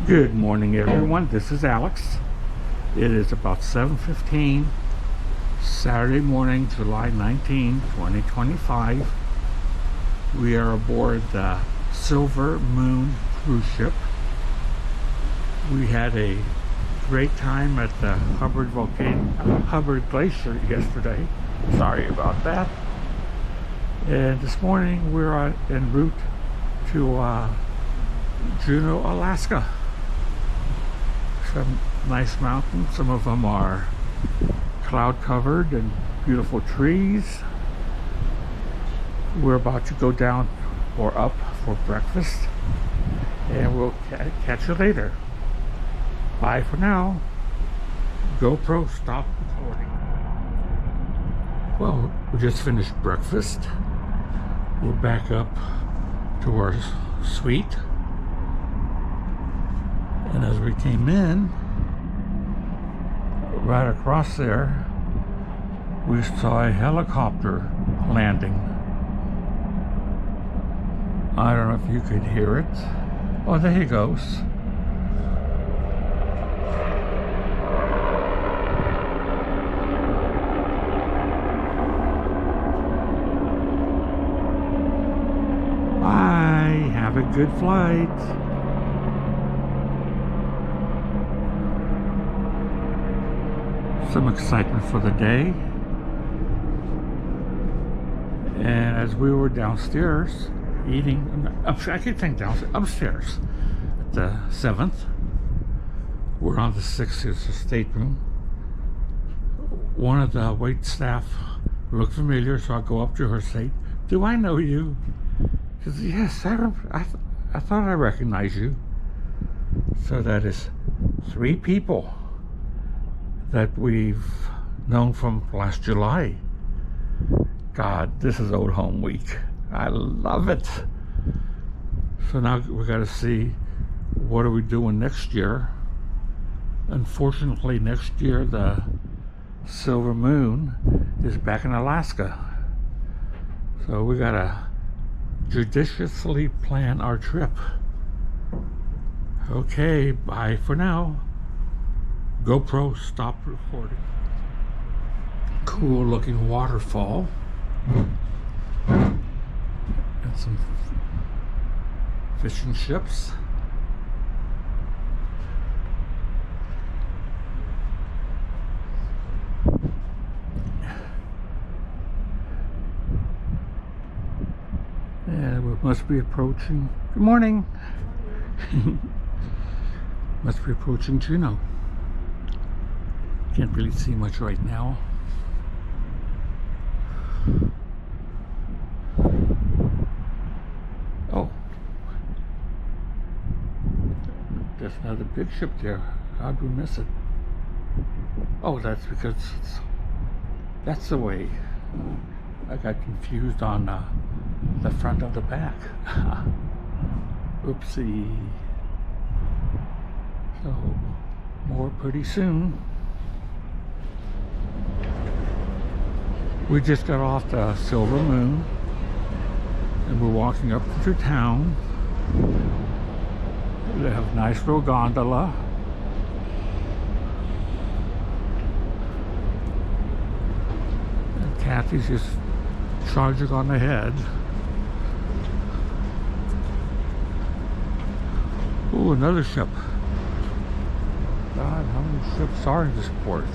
Good morning, everyone. This is Alex. It is about 7:15 Saturday morning, July 19, 2025. We are aboard the Silver Moon cruise ship. We had a great time at the Hubbard Glacier yesterday. Sorry about that. And this morning we're en route to Juneau, Alaska. Some nice mountains. Some of them are cloud covered and beautiful trees. We're about to go down or up for breakfast, and we'll catch you later. Bye for now. GoPro, stop recording. Well, we just finished breakfast. We're back up to our suite. And as we came in, right across there, we saw a helicopter landing. I don't know if you could hear it. Oh, there he goes. Bye. Have a good flight. Some excitement for the day. And as we were downstairs eating, I keep saying downstairs, upstairs at the 7th. We're on the 6th, it's a stateroom. One of the wait staff looked familiar, so I go up to her and say, "Do I know you?" She says, "Yes, I thought I recognized you." So that is 3 people that we've known from last July. God, this is Old Home Week. I love it. So now we got to see what are we doing next year. Unfortunately, next year the Silver Moon is back in Alaska. So we got to judiciously plan our trip. Okay, bye for now. GoPro, stop recording. Cool looking waterfall. And some fishing ships. And we must be approaching. Good morning. Must be approaching Juneau. Can't really see much right now. Oh, there's another big ship there. How'd we miss it? Oh, that's because that's the way. I got confused on the front of the back. Oopsie. So, more pretty soon. We just got off the Silver Moon and we're walking up through town. They have a nice little gondola. And Kathy's just charging on ahead. Ooh, another ship. God, how many ships are in this port?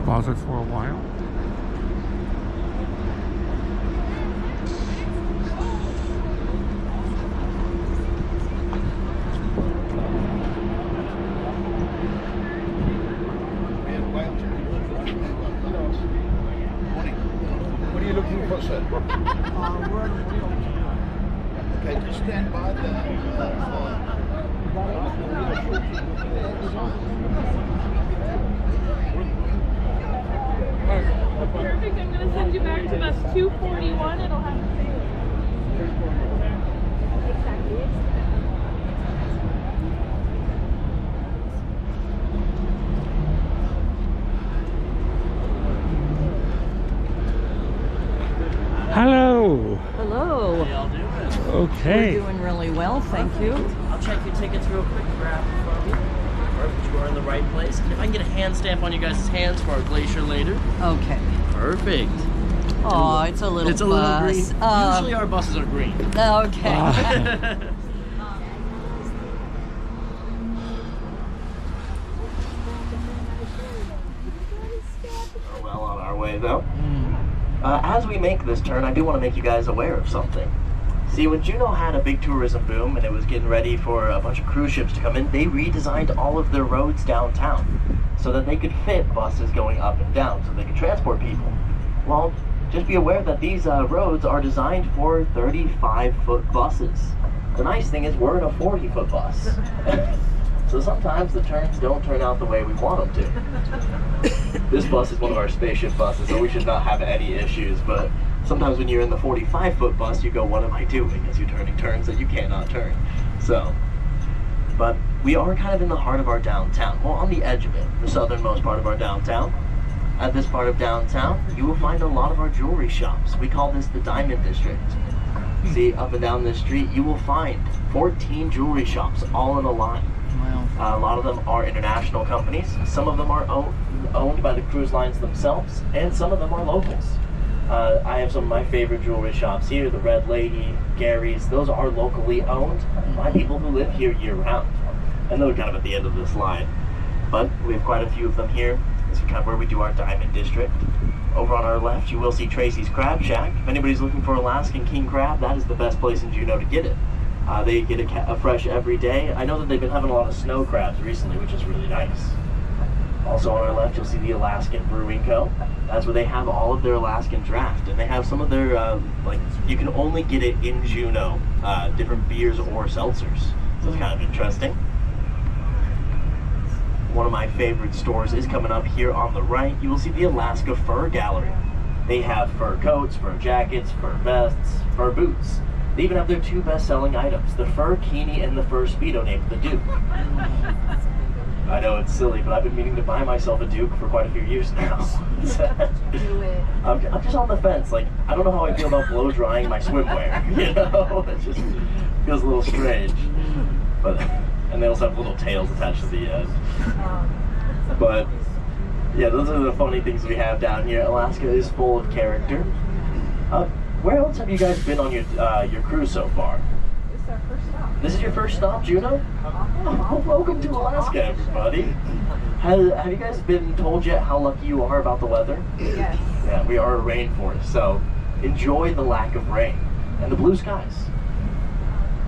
deposit for a while. What are you looking for, sir? Okay, just stand by Perfect. I'm going to send you back to bus 241. It'll have the same. Hello. Hello. How y'all doing? Okay. We're doing really well, thank you. I'll check your tickets real quick, grab them from you. Perfect, you are in the right place. And if I can get a hand stamp on you guys' hands for our glacier later. Okay. Perfect. Oh, it's a little It's a little bus. green. Usually our buses are green. Okay. We're well on our way though. As we make this turn, I do want to make you guys aware of something. See, when Juneau had a big tourism boom and it was getting ready for a bunch of cruise ships to come in, they redesigned all of their roads downtown so that they could fit buses going up and down, so they could transport people. Well, just be aware that these roads are designed for 35-foot buses. The nice thing is we're in a 40-foot bus. So sometimes the turns don't turn out the way we want them to. This bus is one of our spaceship buses, so we should not have any issues, but sometimes when you're in the 45-foot bus, you go, what am I doing? As you're turning turns that you cannot turn. So, but we are kind of in the heart of our downtown. Well, on the edge of it, the southernmost part of our downtown. At this part of downtown, you will find a lot of our jewelry shops. We call this the Diamond District. See, up and down this street, you will find 14 jewelry shops all in a line. Wow. A lot of them are international companies. Some of them are owned by the cruise lines themselves, and some of them are locals. I have some of my favorite jewelry shops here, the Red Lady, Gary's. Those are locally owned by people who live here year-round. And they're kind of at the end of this line. But we have quite a few of them here. This is kind of where we do our Diamond District. Over on our left, you will see Tracy's Crab Shack. If anybody's looking for Alaskan king crab, that is the best place in Juneau to get it. They get a fresh every day. I know that they've been having a lot of snow crabs recently, which is really nice. Also on our left, you'll see the Alaskan Brewing Co. That's where they have all of their Alaskan draft, and they have some of their, like, you can only get it in Juneau, different beers or seltzers. So it's kind of interesting. One of my favorite stores is coming up here on the right. You will see the Alaska Fur Gallery. They have fur coats, fur jackets, fur vests, fur boots. They even have their two best-selling items, the Fur Kini and the Fur Speedo named the Duke. I know it's silly, but I've been meaning to buy myself a Duke for quite a few years now. I'm just on the fence. Like, I don't know how I feel about blow drying my swimwear. You know, it just feels a little strange. But and they also have little tails attached to the end. But yeah, those are the funny things we have down here. Alaska is full of character. Where else have you guys been on your cruise so far? This is our first stop. This is your first stop, Juneau? Oh, welcome to Alaska, everybody. Have you guys been told yet how lucky you are about the weather? Yes. Yeah, we are a rainforest, so enjoy the lack of rain and the blue skies.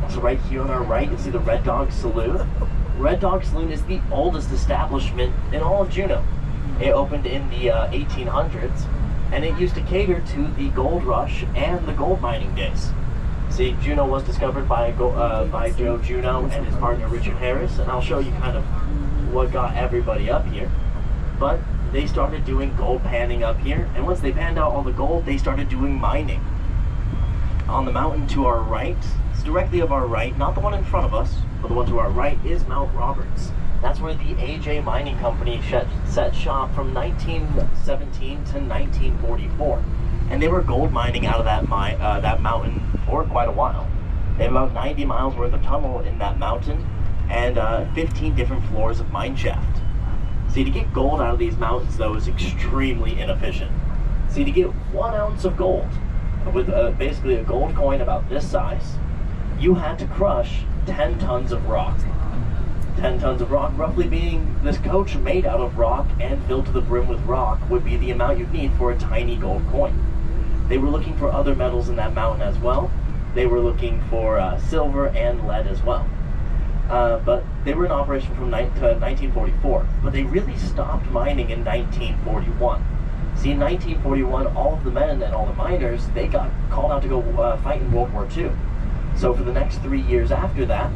Also right here on our right, you'll see the Red Dog Saloon. Red Dog Saloon is the oldest establishment in all of Juneau. It opened in the 1800s. And it used to cater to the gold rush and the gold mining days. See, Juneau was discovered by Joe Juneau and his partner Richard Harris, and I'll show you kind of what got everybody up here. But they started doing gold panning up here, and once they panned out all the gold, they started doing mining. On the mountain to our right, it's directly of our right, not the one in front of us, but the one to our right is Mount Roberts. That's where the AJ Mining Company set shop from 1917 to 1944. And they were gold mining out of that mountain for quite a while. They have about 90 miles worth of tunnel in that mountain and 15 different floors of mine shaft. See, to get gold out of these mountains, though, is extremely inefficient. See, to get 1 ounce of gold, with basically a gold coin about this size, you had to crush 10 tons of rock. 10 tons of rock, roughly being this coach made out of rock and filled to the brim with rock would be the amount you'd need for a tiny gold coin. They were looking for other metals in that mountain as well. They were looking for silver and lead as well. But they were in operation from 1944, but they really stopped mining in 1941. See, in 1941, all of the men and all the miners, they got called out to go fight in World War II. So for the next 3 years after that,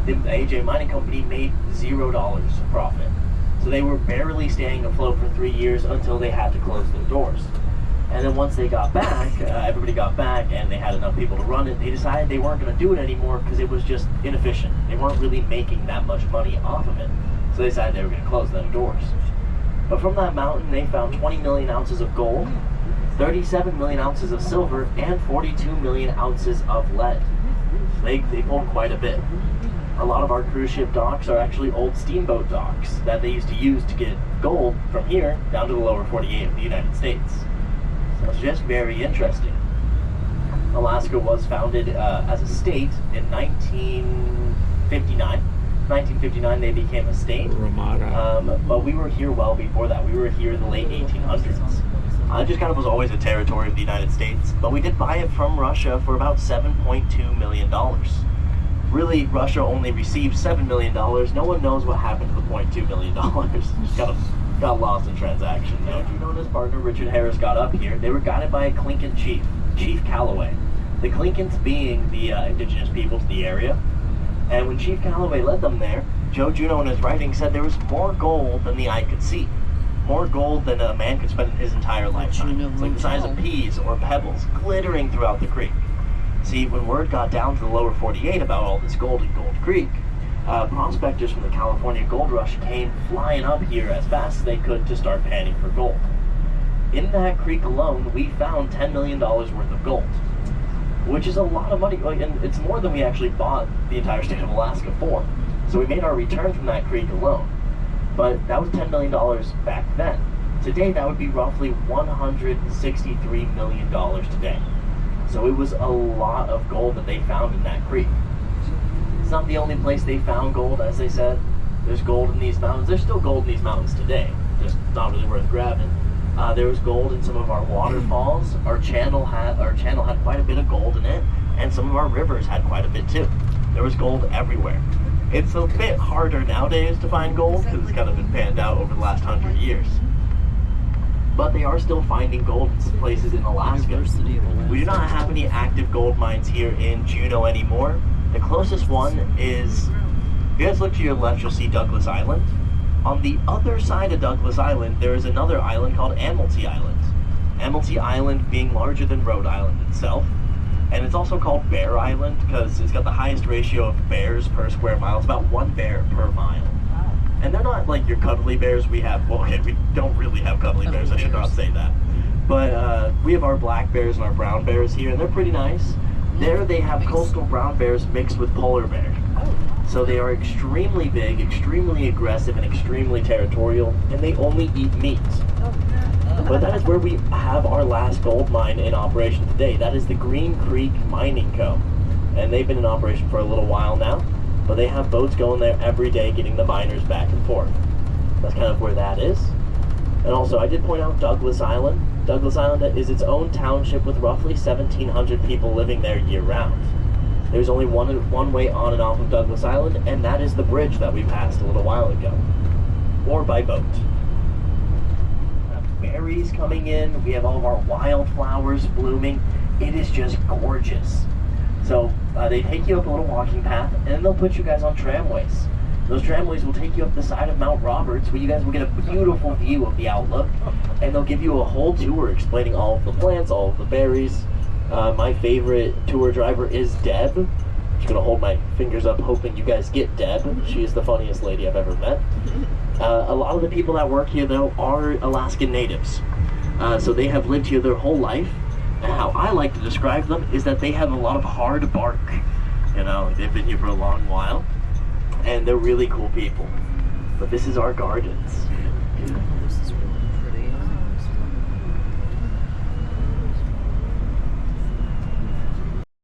the AJ Mining Company made $0 profit. So they were barely staying afloat for 3 years until they had to close their doors. And then once they got back, everybody got back and they had enough people to run it, they decided they weren't going to do it anymore because it was just inefficient. They weren't really making that much money off of it. So they decided they were going to close their doors. But from that mountain, they found 20 million ounces of gold, 37 million ounces of silver, and 42 million ounces of lead. They pulled quite a bit. A lot of our cruise ship docks are actually old steamboat docks that they used to use to get gold from here down to the lower 48 of the United States. So it's just very interesting. Alaska was founded as a state in 1959. 1959 they became a state. Ramada. But we were here well before that. We were here in the late 1800s. It just kind of was always a territory of the United States. But we did buy it from Russia for about $7.2 million. Really, Russia only received $7 million. No one knows what happened to the $0.2 million. Just got lost in transaction. Now, Juneau and his partner Richard Harris got up here. They were guided by a Clinton chief, Chief Calloway. The Clintons being the indigenous people to the area. And when Chief Calloway led them there, Joe Juneau in his writing said there was more gold than the eye could see. More gold than a man could spend in his entire lifetime. It's like the size of peas or pebbles glittering throughout the creek. See, when word got down to the lower 48 about all this gold in Gold Creek, prospectors from the California gold rush came flying up here as fast as they could to start panning for gold. In that creek alone, we found $10 million worth of gold, which is a lot of money, and it's more than we actually bought the entire state of Alaska for. So we made our return from that creek alone. But that was $10 million back then. Today, that would be roughly $163 million today. So it was a lot of gold that they found in that creek. It's not the only place they found gold, as they said. There's gold in these mountains. There's still gold in these mountains today, just not really worth grabbing. There was gold in some of our waterfalls. Our channel had quite a bit of gold in it, and some of our rivers had quite a bit too. There was gold everywhere. It's a bit harder nowadays to find gold because it's kind of been panned out over the last 100 years. But they are still finding gold in places in Alaska. We do not have any active gold mines here in Juneau anymore. The closest one is, if you guys look to your left, you'll see Douglas Island. On the other side of Douglas Island, there is another island called Amity Island. Amity Island being larger than Rhode Island itself. And it's also called Bear Island because it's got the highest ratio of bears per square mile. It's about 1 bear per mile. And they're not like your cuddly bears we have. Well, okay, we don't really have cuddly bears. I should not say that. But we have our black bears and our brown bears here, and they're pretty nice. There they have coastal brown bears mixed with polar bear. So they are extremely big, extremely aggressive, and extremely territorial, and they only eat meat. But that is where we have our last gold mine in operation today. That is the Green Creek Mining Co. And they've been in operation for a little while now, but they have boats going there every day getting the miners back and forth. That's kind of where that is. And also, I did point out Douglas Island. Douglas Island is its own township with roughly 1,700 people living there year-round. There's only one way on and off of Douglas Island, and that is the bridge that we passed a little while ago. Or by boat. Berries coming in, we have all of our wildflowers blooming. It is just gorgeous. So they take you up a little walking path, and then they'll put you guys on tramways. Those tramways will take you up the side of Mount Roberts, where you guys will get a beautiful view of the outlook, and they'll give you a whole tour explaining all of the plants, all of the berries. My favorite tour driver is Deb. I'm just gonna hold my fingers up hoping you guys get Deb. She is the funniest lady I've ever met. A lot of the people that work here, though, are Alaskan natives. So they have lived here their whole life. And how I like to describe them is that they have a lot of hard bark. You know, they've been here for a long while. And they're really cool people. But this is our gardens. This is